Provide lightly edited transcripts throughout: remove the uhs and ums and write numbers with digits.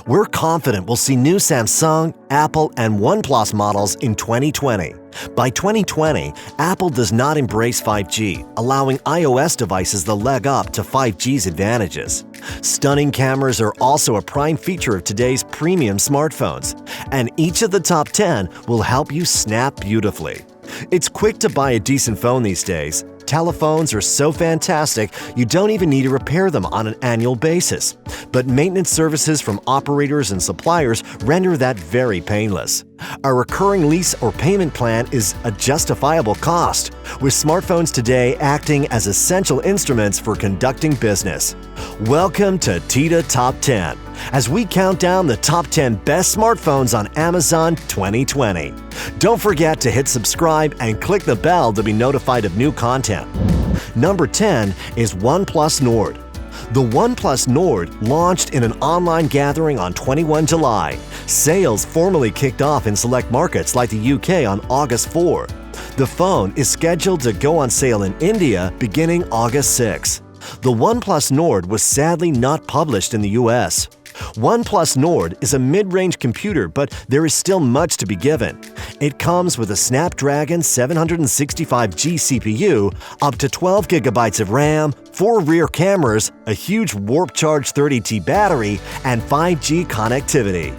We're confident we'll see new Samsung, Apple, and Oneplus models in 2020. By 2020, Apple does not embrace 5G, allowing iOS devices the leg up to 5G's advantages. Stunning cameras are also a prime feature of today's premium smartphones, and each of the top 10 will help you snap beautifully. It's quick to buy a decent phone these days. Telephones are so fantastic, you don't even need to repair them on an annual basis. But maintenance services from operators and suppliers render that very painless. A recurring lease or payment plan is a justifiable cost, with smartphones today acting as essential instruments for conducting business. Welcome to TITA Top 10, as we count down the top 10 best smartphones on Amazon 2020. Don't forget to hit subscribe and click the bell to be notified of new content. Number 10 is OnePlus Nord. The OnePlus Nord launched in an online gathering on 21 July. Sales formally kicked off in select markets like the UK on August 4. The phone is scheduled to go on sale in India beginning August 6. The OnePlus Nord was sadly not published in the US. OnePlus Nord is a mid-range computer, but there is still much to be given. It comes with a Snapdragon 765G CPU, up to 12 GB of RAM, 4 rear cameras, a huge Warp Charge 30T battery, and 5G connectivity.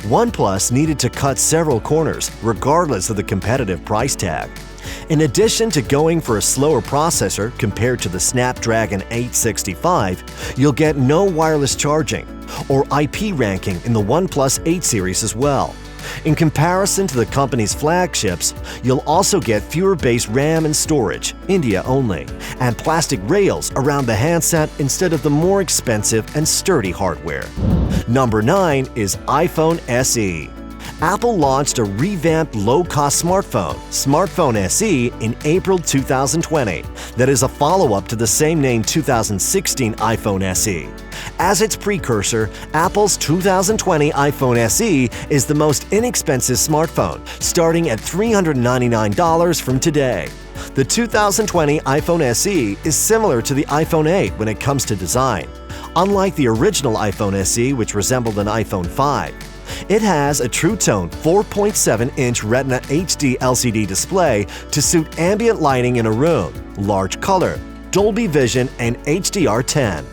OnePlus needed to cut several corners, regardless of the competitive price tag. In addition to going for a slower processor compared to the Snapdragon 865, you'll get no wireless charging or IP ranking in the OnePlus 8 series as well. In comparison to the company's flagships, you'll also get fewer base RAM and storage, India only, and plastic rails around the handset instead of the more expensive and sturdy hardware. Number 9 is iPhone SE. Apple launched a revamped low-cost smartphone SE, in April 2020 that is a follow-up to the same-name 2016 iPhone SE. As its precursor, Apple's 2020 iPhone SE is the most inexpensive smartphone, starting at $399 from today. The 2020 iPhone SE is similar to the iPhone 8 when it comes to design. Unlike the original iPhone SE, which resembled an iPhone 5, it has a True Tone 4.7-inch Retina HD LCD display to suit ambient lighting in a room, large color, Dolby Vision, and HDR10.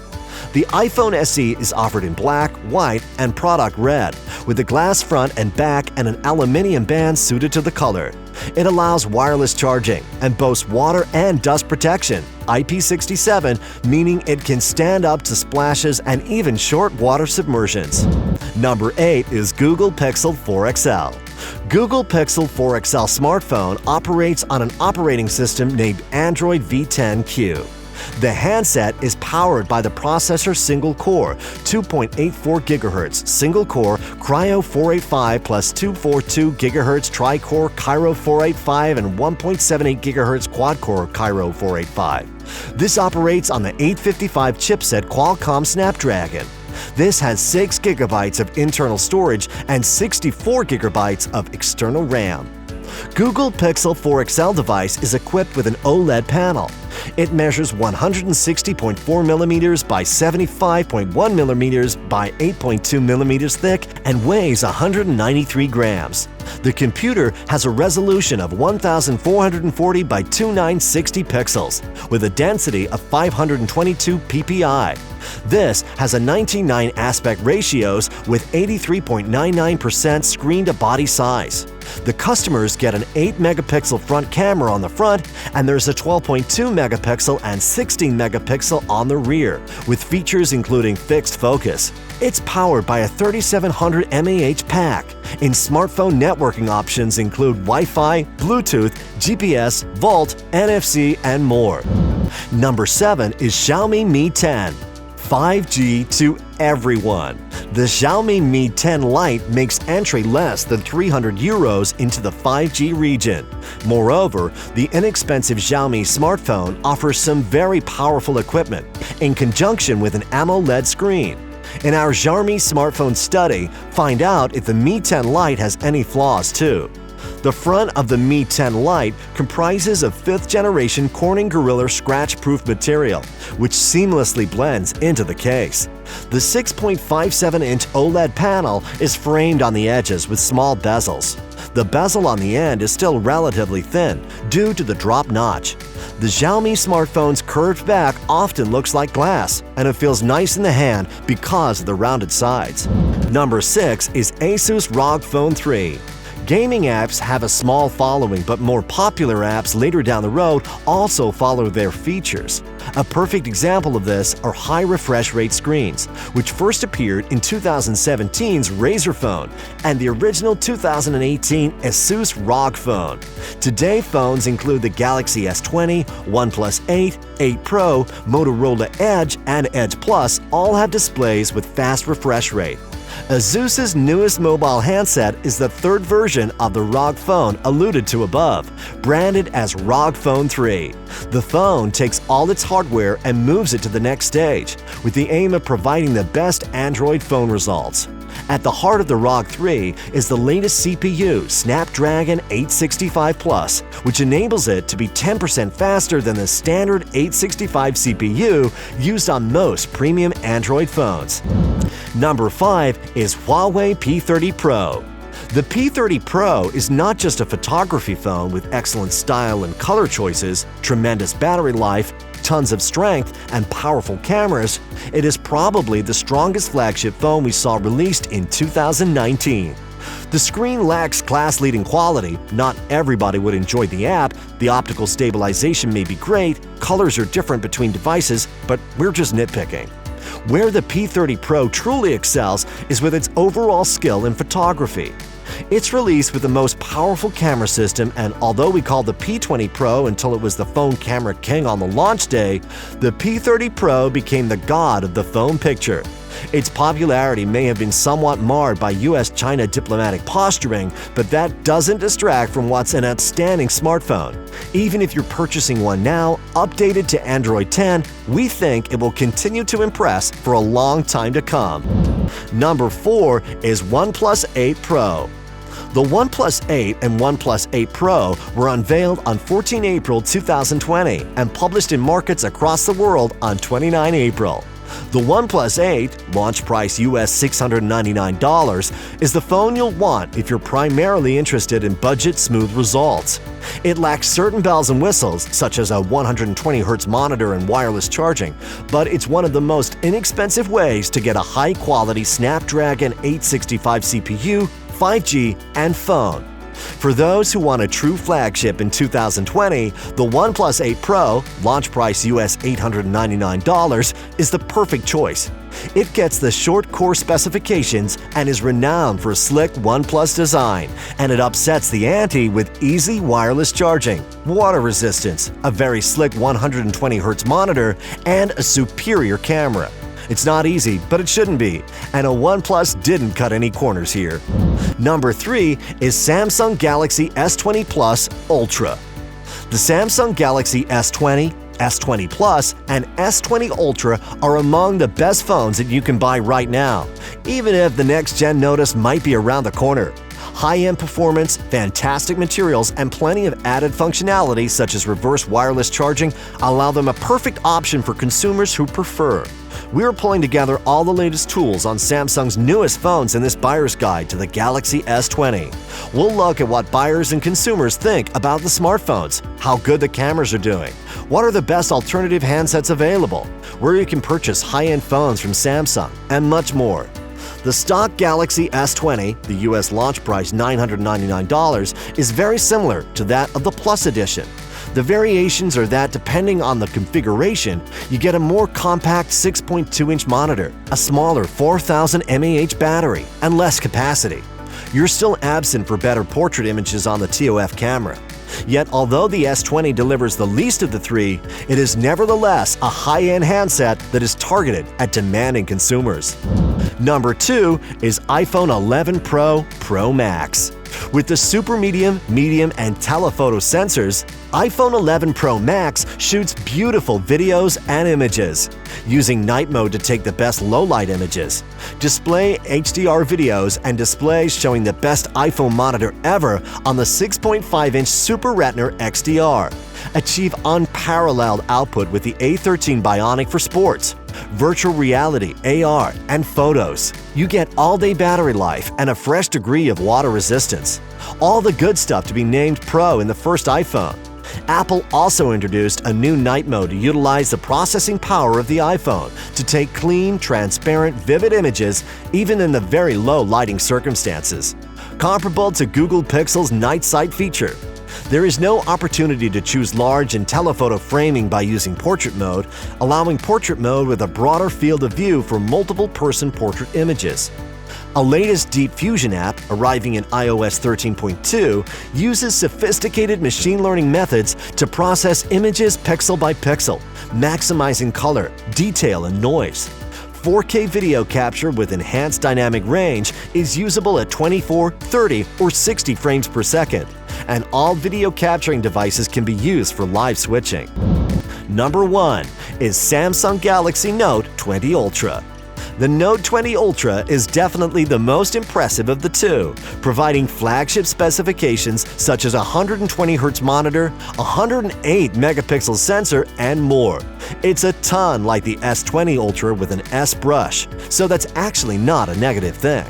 The iPhone SE is offered in black, white, and product red, with a glass front and back and an aluminum band suited to the color. It allows wireless charging and boasts water and dust protection, IP67, meaning it can stand up to splashes and even short water submersions. Number 8 is Google Pixel 4 XL. Google Pixel 4 XL smartphone operates on an operating system named Android V10Q. The handset is powered by the processor single-core, 2.84 GHz single-core Cryo 485 plus 242 GHz tri-core Cairo 485 and 1.78 GHz quad-core Cairo 485. This operates on the 855 chipset Qualcomm Snapdragon. This has 6 GB of internal storage and 64 GB of external RAM. Google Pixel 4 XL device is equipped with an OLED panel. It measures 160.4 mm by 75.1 mm by 8.2 mm thick and weighs 193 grams. The computer has a resolution of 1440 by 2960 pixels with a density of 522 ppi. This has a 19:9 aspect ratios with 83.99% screen-to-body size. The customers get an 8-megapixel front camera on the front, and there's a 12.2-megapixel and 16-megapixel on the rear, with features including fixed focus. It's powered by a 3700 mAh pack. In smartphone networking options include Wi-Fi, Bluetooth, GPS, Volt, NFC, and more. Number 7 is Xiaomi Mi 10. 5G to everyone. The Xiaomi Mi 10 Lite makes entry less than €300 into the 5G region. Moreover, the inexpensive Xiaomi smartphone offers some very powerful equipment in conjunction with an AMOLED screen. In our Xiaomi smartphone study, find out if the Mi 10 Lite has any flaws too. The front of the Mi 10 Lite comprises of 5th generation Corning Gorilla scratch-proof material, which seamlessly blends into the case. The 6.57-inch OLED panel is framed on the edges with small bezels. The bezel on the end is still relatively thin due to the drop notch. The Xiaomi smartphone's curved back often looks like glass, and it feels nice in the hand because of the rounded sides. Number 6 is Asus Rog Phone 3. Gaming apps have a small following, but more popular apps later down the road also follow their features. A perfect example of this are high refresh rate screens, which first appeared in 2017's Razer phone and the original 2018 Asus Rog phone. Today, phones include the Galaxy S20, OnePlus 8, 8 Pro, Motorola Edge, and Edge Plus all have displays with fast refresh rate. Asus's newest mobile handset is the third version of the Rog phone alluded to above, branded as Rog Phone 3. The phone takes all its hardware and moves it to the next stage, with the aim of providing the best Android phone results. At the heart of the Rog 3 is the latest CPU, Snapdragon 865 Plus, which enables it to be 10% faster than the standard 865 CPU used on most premium Android phones. Number 5 is Huawei P30 Pro. The P30 Pro is not just a photography phone with excellent style and color choices, tremendous battery life, tons of strength, and powerful cameras. It is probably the strongest flagship phone we saw released in 2019. The screen lacks class-leading quality. Not everybody would enjoy the app. The optical stabilization may be great, colors are different between devices, but we're just nitpicking. Where the P30 Pro truly excels is with its overall skill in photography. It's released with the most powerful camera system, and although we called the P20 Pro until it was the phone camera king on the launch day, the P30 Pro became the god of the phone picture. Its popularity may have been somewhat marred by US-China diplomatic posturing, but that doesn't distract from what's an outstanding smartphone. Even if you're purchasing one now, updated to Android 10, we think it will continue to impress for a long time to come. Number 4 is OnePlus 8 Pro. The OnePlus 8 and OnePlus 8 Pro were unveiled on 14 April 2020 and published in markets across the world on 29 April. The OnePlus 8, launch price US $699, is the phone you'll want if you're primarily interested in budget smooth results. It lacks certain bells and whistles, such as a 120Hz monitor and wireless charging, but it's one of the most inexpensive ways to get a high-quality Snapdragon 865 CPU, 5G, and phone. For those who want a true flagship in 2020, the OnePlus 8 Pro, launch price US $899, is the perfect choice. It gets the short core specifications and is renowned for slick OnePlus design, and it upsets the ante with easy wireless charging, water resistance, a very slick 120Hz monitor, and a superior camera. It's not easy, but it shouldn't be, and a OnePlus didn't cut any corners here. Number 3 is Samsung Galaxy S20 Plus Ultra. The Samsung Galaxy S20, S20 Plus, and S20 Ultra are among the best phones that you can buy right now, even if the next-gen notice might be around the corner. High-end performance, fantastic materials, and plenty of added functionality such as reverse wireless charging allow them a perfect option for consumers who prefer. We are pulling together all the latest tools on Samsung's newest phones in this buyer's guide to the Galaxy S20. We'll look at what buyers and consumers think about the smartphones, how good the cameras are doing, what are the best alternative handsets available, where you can purchase high-end phones from Samsung, and much more. The stock Galaxy S20, the US launch price $999, is very similar to that of the Plus edition. The variations are that depending on the configuration, you get a more compact 6.2-inch monitor, a smaller 4000 mAh battery, and less capacity. You're still absent for better portrait images on the TOF camera. Yet, although the S20 delivers the least of the three, it is nevertheless a high-end handset that is targeted at demanding consumers. Number 2 is iPhone 11 Pro Pro Max. With the super medium, and telephoto sensors, iPhone 11 Pro Max shoots beautiful videos and images. using night mode to take the best low-light images, display HDR videos, and displays showing the best iPhone monitor ever on the 6.5-inch Super Retina XDR. Achieve unparalleled output with the A13 Bionic for sports, virtual reality, AR, and photos. You get all-day battery life and a fresh degree of water resistance. All the good stuff to be named Pro in the first iPhone. Apple also introduced a new night mode to utilize the processing power of the iPhone to take clean, transparent, vivid images even in the very low lighting circumstances. Comparable to Google Pixel's Night Sight feature. There is no opportunity to choose large and telephoto framing by using portrait mode, allowing portrait mode with a broader field of view for multiple person portrait images. A latest Deep Fusion app, arriving in iOS 13.2, uses sophisticated machine learning methods to process images pixel by pixel, maximizing color, detail, and noise. 4K video capture with enhanced dynamic range is usable at 24, 30, or 60 frames per second, and all video capturing devices can be used for live switching. Number 1 is Samsung Galaxy Note 20 Ultra. The Note 20 Ultra is definitely the most impressive of the two, providing flagship specifications such as a 120Hz monitor, 108-megapixel sensor, and more. It's a ton like the S20 Ultra with an S brush, so that's actually not a negative thing.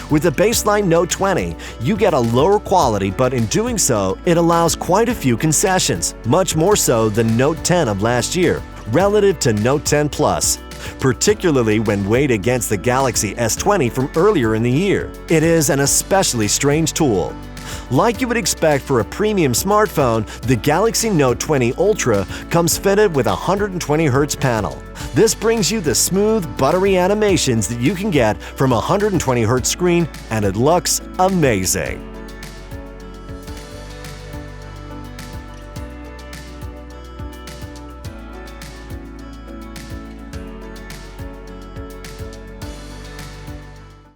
With the baseline Note 20, you get a lower quality, but in doing so, it allows quite a few concessions, much more so than Note 10 of last year, relative to Note 10 Plus. Particularly when weighed against the Galaxy S20 from earlier in the year. It is an especially strange tool. Like you would expect for a premium smartphone, the Galaxy Note 20 Ultra comes fitted with a 120Hz panel. This brings you the smooth, buttery animations that you can get from a 120Hz screen, and it looks amazing.